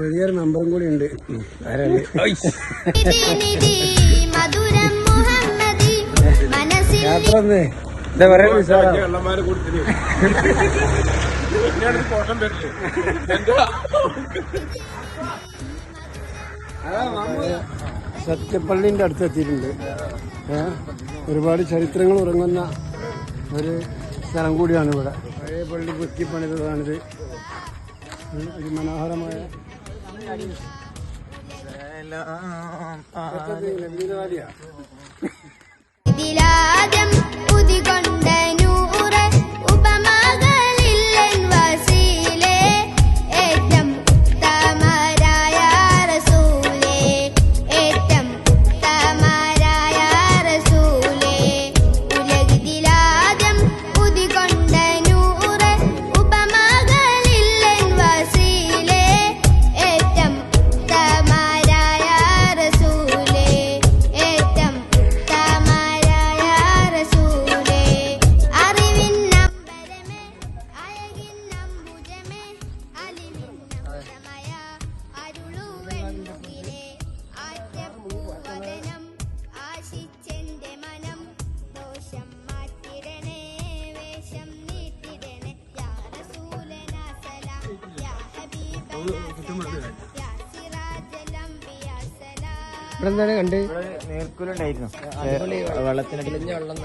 വലിയൊരു മെമ്പറും കൂടി ഉണ്ട്. യാത്ര എന്താ പറയാ സത്യപ്പള്ളിന്റെ അടുത്തെത്തിയിട്ടുണ്ട്. ഒരുപാട് ചരിത്രങ്ങൾ ഉറങ്ങുന്ന ഒരു സ്ഥലം കൂടിയാണ് ഇവിടെ. പഴയ പള്ളി പുറ്റി പണിതതാണിത്. ഒരു മനോഹരമായ എന്താണ് കണ്ട് നേർക്കൂലുണ്ടായിരുന്നു വെള്ളത്തിനടിയിൽ വെള്ളം